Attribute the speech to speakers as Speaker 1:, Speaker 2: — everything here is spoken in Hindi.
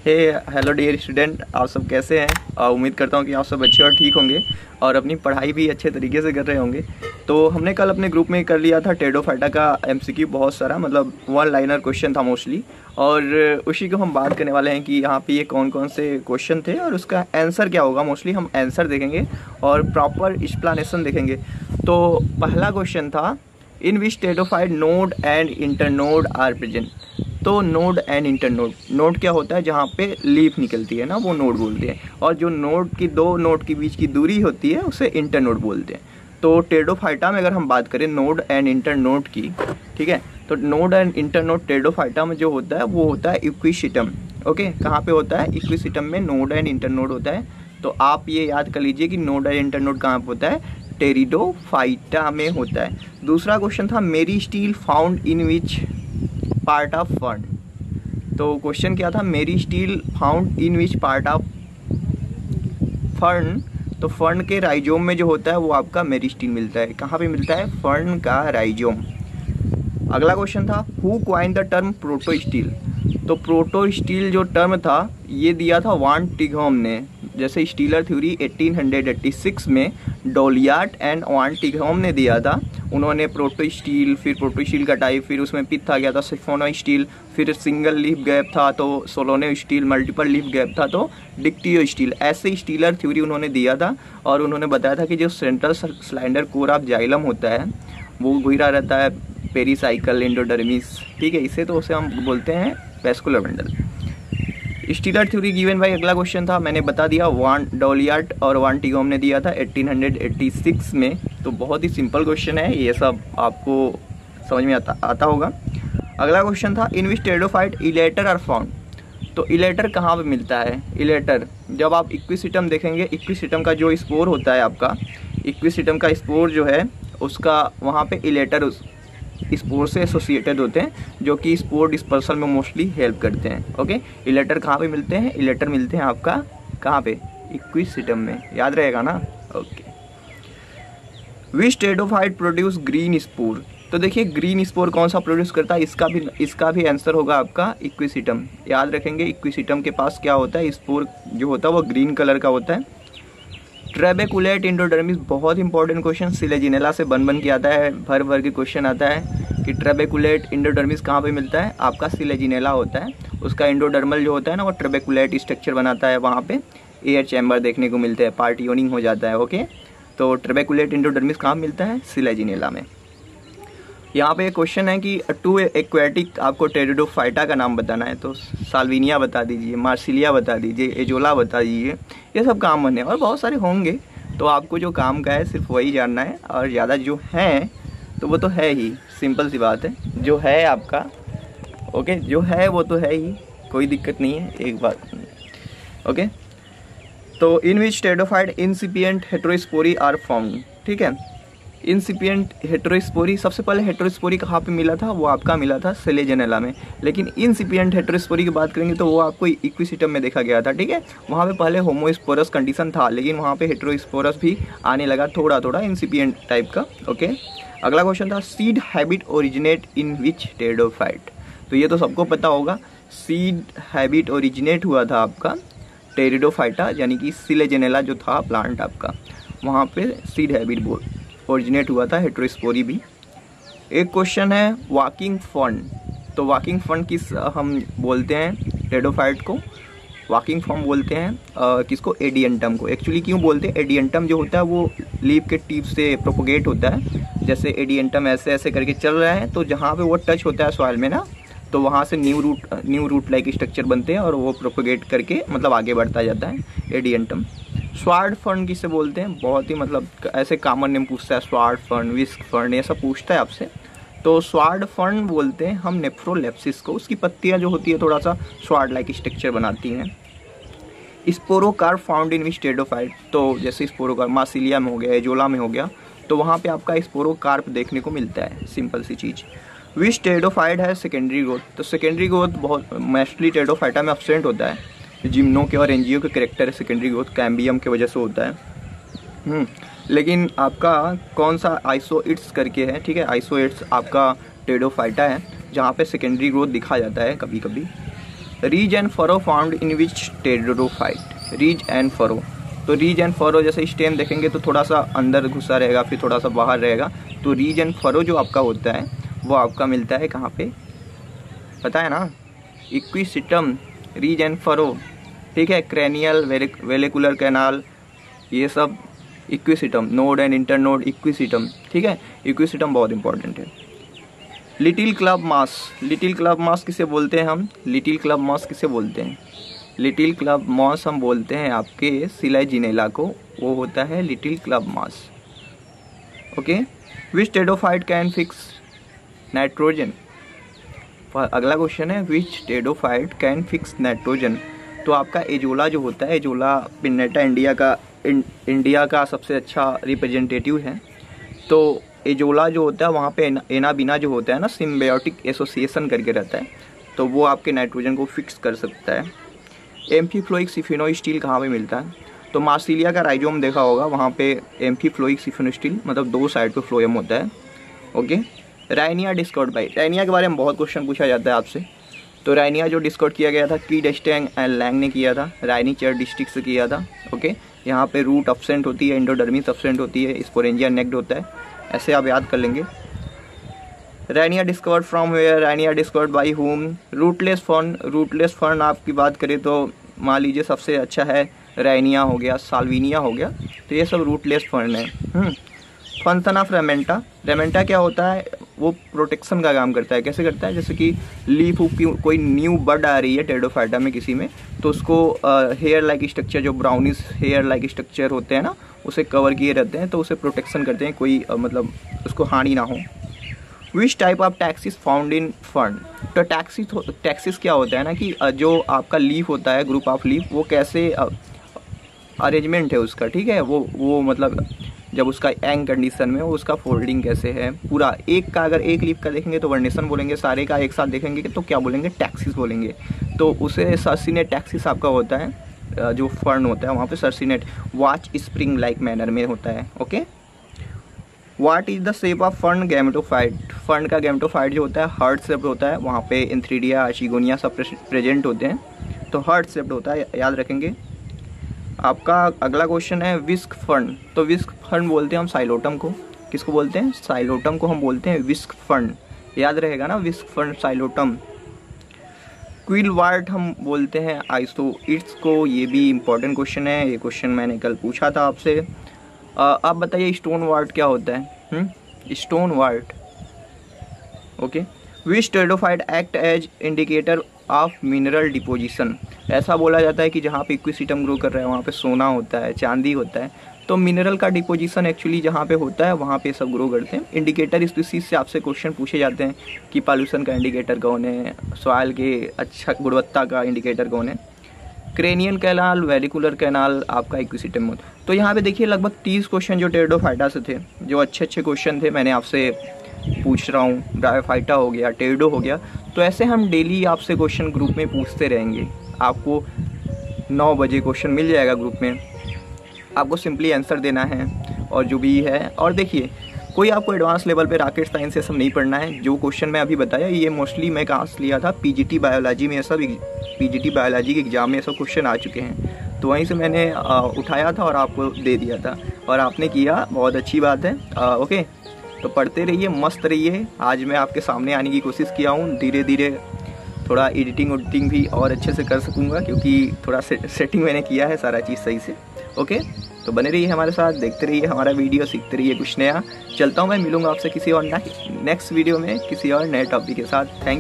Speaker 1: हे हेलो डियर स्टूडेंट, आप सब कैसे हैं। उम्मीद करता हूं कि आप सब अच्छे और ठीक होंगे और अपनी पढ़ाई भी अच्छे तरीके से कर रहे होंगे। तो हमने कल अपने ग्रुप में कर लिया था टेडोफाइटा का एमसीक्यू, बहुत सारा मतलब वन लाइनर क्वेश्चन था मोस्टली, और उसी को हम बात करने वाले हैं कि यहाँ पे ये कौन कौन से क्वेश्चन थे और उसका आंसर क्या होगा। मोस्टली हम आंसर देखेंगे और प्रॉपर एक्सप्लेनेशन देखेंगे। तो पहला क्वेश्चन था, in which pteridophyte node and internode are present. तो नोड एंड इंटरनोड, नोड क्या होता है, जहाँ पे लीफ निकलती है ना, वो नोड बोलते हैं, और जो नोड की दो नोड के बीच की दूरी होती है उसे इंटरनोड बोलते हैं। तो टेडोफाइटा में अगर हम बात करें नोड एंड इंटरनोड की, ठीक है, तो नोड एंड इंटरनोड टेडोफाइटा में जो होता है वो होता है इक्विसिटम। ओके, कहाँ पे होता है, इक्विसिटम में नोड एंड इंटरनोड होता है। तो आप ये याद कर लीजिए कि नोड एंड इंटरनोड कहाँ पे होता है, टेरिडोफाइटा में होता है। दूसरा क्वेश्चन था, meristele found in which part of fern. तो क्वेश्चन क्या था, meristele found in which part of fern. तो फर्न के राइजोम में जो होता है वो आपका मेरिस्टील मिलता है। कहाँ पे मिलता है, फर्न का राइजोम। अगला क्वेश्चन था, who coin the term protostele. तो प्रोटोस्टील जो टर्म था ये दिया था वान टिघोम ने। जैसे स्टीलर थ्योरी 1886 में डोलियार्ट एंड वान टिघोम ने दिया था। उन्होंने प्रोटोस्टील, फिर प्रोटोस्टील का टाइप, फिर उसमें पिथ आ गया था सिफोनो स्टील, फिर सिंगल लीफ गैप था तो सोलोनो स्टील, मल्टीपल लीफ गैप था तो डिक्टियो स्टील। ऐसे स्टीलर थ्योरी उन्होंने दिया था और उन्होंने बताया था कि जो central cylinder core of xylem होता है वो घिरा रहता है पेरिसाइकल एंडोडर्मिस, ठीक है, इसे तो उसे हम बोलते हैं vascular bundle. Stealer theory given by, अगला क्वेश्चन था, मैंने बता दिया, वान डोलियार्ट और वान टिघोम ने दिया था 1886 में। तो बहुत ही सिंपल क्वेश्चन है, ये सब आपको समझ में आता होगा। अगला क्वेश्चन था, in which pteridophyte elater are found. तो इलेटर कहाँ पे मिलता है, इलेटर जब आप इक्विसिटम देखेंगे, इक्विसिटम का जो स्पोर होता है आपका, इक्विसिटम का स्पोर जो है उसका वहाँ पे इलेटर स्पोर से एसोसिएटेड होते हैं, जो कि स्पोर डिस्पर्सल में मोस्टली हेल्प करते हैं। ओके, इलेटर कहाँ पे मिलते हैं, इलेटर मिलते हैं आपका कहाँ पे, इक्विसिटम में, याद रहेगा ना। ओके, विच टेडोफाइट प्रोड्यूस ग्रीन स्पोर। तो देखिए ग्रीन स्पोर कौन सा प्रोड्यूस करता है, इसका भी आंसर होगा आपका इक्विसिटम। याद रखेंगे इक्विसिटम के पास क्या होता है, स्पोर जो होता है वो ग्रीन कलर का होता है। ट्रेबेकुलेट एंडोडर्मिस, बहुत इंपॉर्टेंट क्वेश्चन, सिलेजिनेला से बन के आता है, भर के क्वेश्चन आता है कि ट्रेबेकुलेट एंडोडर्मिस कहाँ पे मिलता है, आपका सिलेजिनेला होता है। उसका एंडोडर्मल जो होता है ना वो ट्रेबेकुलेट स्ट्रक्चर बनाता है, वहाँ पे एयर चैम्बर देखने को मिलते हैं, पार्टियोनिंग हो जाता है। ओके, तो ट्रेबेकुलेट एंडोडर्मिस कहाँ मिलता है, सिलेजिनेला में। यहाँ पे एक क्वेश्चन है कि टू एक्वेटिक आपको टेरिडोफाइटा का नाम बताना है, तो साल्विनिया बता दीजिए, मार्सिलिया बता दीजिए, एजोला बता दीजिए, ये सब कॉमन है और बहुत सारे होंगे। तो आपको जो काम का है सिर्फ वही जानना है, और ज़्यादा जो हैं तो वो तो है ही, सिंपल सी बात है, जो है आपका ओके, जो है वो तो है ही, कोई दिक्कत नहीं है, एक बात। ओके, तो इन which pteridophyte इंसिपिएंट heterospory are found, ठीक है। इंसिपिएंट हेटेरोस्पोरी, सबसे पहले हेटेरोस्पोरी कहाँ पे मिला था, वो आपका मिला था सिलेजिनेला में। लेकिन इंसिपिएंट हेटेरोस्पोरी की बात करेंगे तो वो आपको इक्विसिटम में देखा गया था, ठीक है। वहाँ पे पहले होमोस्पोरस कंडीशन था, लेकिन वहाँ पे हेटेरोस्पोरस भी आने लगा थोड़ा थोड़ा इंसिपिएंट टाइप का। ओके, अगला क्वेश्चन था, seed habit originate in which pteridophyte. तो ये तो सबको पता होगा, सीड हैबिट ओरिजिनेट हुआ था आपका टेरिडोफाइटा, यानी कि सिलेजिनेला जो था प्लांट आपका, वहाँ पे सीड हैबिट ओरिजिनेट हुआ था, हेटेरोस्पोरी भी। एक क्वेश्चन है, वॉकिंग फर्न। तो वॉकिंग फर्न किस हम बोलते हैं, टेडोफाइट को वॉकिंग फर्न बोलते हैं, किसको, एडियंटम को। एक्चुअली क्यों बोलते हैं, एडियंटम जो होता है वो लीफ के टिप से प्रोपोगेट होता है। जैसे एडियंटम ऐसे ऐसे करके चल रहा है, तो जहाँ पे वो टच होता है सॉइल में ना, तो वहाँ से न्यू रूट लाइक स्ट्रक्चर बनते हैं और वो प्रोपोगेट करके मतलब आगे बढ़ता जाता है, एडियंटम। स्वार्ड फर्न किसे बोलते हैं, बहुत ही मतलब ऐसे कॉमन नेम पूछता है, स्वार्ड फर्न, विस्क फर्न, ये सब पूछता है आपसे। तो स्वार्ड फर्न बोलते हैं हम नेफ्रोलेप्सिस को, उसकी पत्तियां जो होती है थोड़ा सा स्वार्ड लाइक स्ट्रक्चर बनाती हैं। स्पोरोकार्प फाउंड इन विच टेडोफाइट। तो जैसे स्पोरोकार्प मार्सिलिया में हो गया, एजोला में हो गया, तो वहाँ पे आपका स्पोरोकार्प देखने को मिलता है, सिंपल सी चीज़। विच टेडोफाइट है सेकेंडरी ग्रोथ। तो सेकेंडरी ग्रोथ बहुत मोस्टली टेडोफाइटा में एब्सेंट होता है, जिम्नो के और एनजीओ के करेक्टर है सेकेंडरी ग्रोथ, कैम्बियम की वजह से होता है। लेकिन आपका कौन सा आइसोइट्स करके है, ठीक है, आइसोइट्स आपका टेडोफाइटा है जहाँ पे सेकेंडरी ग्रोथ दिखा जाता है कभी कभी। Ridge and furrow found in which pteridophyte, ridge and furrow. तो रीज एंड फरो जैसे स्टेम देखेंगे तो थोड़ा सा अंदर घुसा रहेगा, फिर थोड़ा सा बाहर रहेगा। तो रीज एंड फरो जो आपका होता है वो आपका मिलता है कहाँ पे, पता है ना, इक्विसिटम, रीज एंड फरो, ठीक है। क्रेनियल, वेलिकुलर कैनाल, ये सब equisetum, node and internode equisetum, ठीक है। इक्विसिटम बहुत इंपॉर्टेंट है। लिटिल क्लब मास, लिटिल क्लब मास किसे बोलते हैं हम, लिटिल क्लब मास किसे बोलते हैं, लिटिल क्लब मास हम बोलते हैं आपके सिलाजिनेला को, वो होता है little club mass, okay. Which pteridophyte can fix nitrogen, अगला क्वेश्चन है विच टेडोफाइट कैन फिक्स नाइट्रोजन। तो आपका एजोला जो होता है, एजोला पिन्नेटा इंडिया का सबसे अच्छा रिप्रेजेंटेटिव है। तो एजोला जो होता है वहाँ पे एनाबीना जो होता है ना, सिम्बायोटिक एसोसिएशन करके रहता है, तो वो आपके नाइट्रोजन को फिक्स कर सकता है। एम्फीफ्लोइक सिफिनोस्टील कहाँ पे मिलता है, तो मार्सिलिया का राइजोम देखा होगा, वहाँ पे एम्फीफ्लोइक सिफिनोस्टील मतलब 2 साइड पे फ्लोएम होता है, okay. Rhynia Discord by, Rhynia के बारे में बहुत क्वेश्चन पूछा जाता है आपसे। तो राइनिया जो डिस्कॉर्ड किया गया था कीडेस्टेंग एंड लैंग ने किया था, राइनीचर डिस्ट्रिक्ट से किया था, ओके। यहाँ पे रूट अब्सेंट होती है, एंडोडर्मिस अब्सेंट होती है, स्पोरेंजिया नेक्ड होता है, ऐसे आप याद कर लेंगे। Rhynia discovered from where, Rhynia discovered by whom. Rootless fern, rootless fern आपकी बात करें तो मान लीजिए सबसे अच्छा है राइनिया हो गया, साल्विनिया हो गया, तो ये सब रूटलेस फर्न है। फंक्शन ऑफ रेमेंटा, रेमेंटा क्या होता है, वो प्रोटेक्शन का काम करता है। कैसे करता है, जैसे कि लीफ की कोई न्यू बड आ रही है टेरिडोफाइटा में किसी में, तो उसको हेयर लाइक स्ट्रक्चर, जो ब्राउनिश हेयर लाइक स्ट्रक्चर होते हैं ना, उसे कवर किए रहते हैं, तो उसे प्रोटेक्शन करते हैं, कोई मतलब उसको हानि ना हो। Which type of taxis found in fern, तो टैक्सिस क्या होता है ना कि जो आपका लीफ होता है, ग्रुप ऑफ लीफ, वो कैसे अरेंजमेंट है उसका, ठीक है। वो मतलब जब उसका एंग कंडीशन में हो, उसका फोल्डिंग कैसे है पूरा। एक का अगर एक लीफ का देखेंगे तो वर्नेशन बोलेंगे, सारे का एक साथ देखेंगे तो क्या बोलेंगे, टैक्सिस बोलेंगे। तो उसे सर्सिनेट टैक्सिस आपका होता है, जो फर्न होता है वहाँ पे circinate watch spring like manner में होता है, okay. What is the shape of fern gametophyte, fern का गैमेटोफाइट जो होता है हार्ट शेप्ड होता है, वहाँ पे एंथ्रीडिया, आशिगोनिया सब प्रेजेंट होते हैं, तो हार्ट शेप्ड होता है, याद रखेंगे। आपका अगला क्वेश्चन है विस्क फर्न, तो विस्क फर्न बोलते हैं हम साइलोटम को, किसको बोलते हैं, साइलोटम को हम बोलते हैं विस्क फर्न, याद रहेगा ना, विस्क फर्न साइलोटम। क्विलवार्ट हम बोलते हैं आइसोइट्स को, ये भी इंपॉर्टेंट क्वेश्चन है, ये क्वेश्चन मैंने कल पूछा था आपसे। आप बताइए स्टोन वार्ट क्या होता है, stone wart, okay. Which pteridophyte act as indicator of mineral deposition, ऐसा बोला जाता है कि जहाँ पे इक्विसिटम ग्रो कर रहा है वहाँ पे सोना होता है, चांदी होता है, तो मिनरल का डिपोजिशन एक्चुअली जहाँ पे होता है वहाँ पे सब ग्रो करते हैं। इंडिकेटर स्पीसीज से आपसे क्वेश्चन पूछे जाते हैं कि पॉल्यूशन का इंडिकेटर कौन है, सॉइल के अच्छा गुणवत्ता का इंडिकेटर कौन है। क्रेनियन कैनाल, वेलिकुलर कैनाल आपका इक्विसिटम होता है। तो यहाँ पे देखिए लगभग 30 क्वेश्चन जो टेरिडोफाइटा से थे, जो अच्छे क्वेश्चन थे, मैंने आपसे पूछ रहा हूँ। ब्रायोफाइटा हो गया, टेरिडो हो गया, तो ऐसे हम डेली आपसे क्वेश्चन ग्रुप में पूछते रहेंगे। आपको 9 बजे क्वेश्चन मिल जाएगा ग्रुप में, आपको सिंपली आंसर देना है और जो भी है। और देखिए कोई आपको एडवांस लेवल पे रॉकेट साइंस ये सब नहीं पढ़ना है। जो क्वेश्चन मैं अभी बताया ये मोस्टली मैं कहाँ से लिया था, पीजीटी बायोलॉजी में, ये सब पीजीटी बायोलॉजी के एग्जाम में ये सब क्वेश्चन आ चुके हैं, तो वहीं से मैंने उठाया था और आपको दे दिया था और आपने किया, बहुत अच्छी बात है। ओके, तो पढ़ते रहिए, मस्त रहिए। आज मैं आपके सामने आने की कोशिश किया हूँ, धीरे धीरे थोड़ा एडिटिंग भी और अच्छे से कर सकूँगा, क्योंकि थोड़ा सेटिंग मैंने किया है सारा चीज़ सही से। ओके, तो बने रहिए हमारे साथ, देखते रहिए हमारा वीडियो, सीखते रहिए कुछ नया। चलता हूँ मैं, मिलूंगा आपसे किसी और नेक्स्ट वीडियो में किसी और नए टॉपिक के साथ। थैंक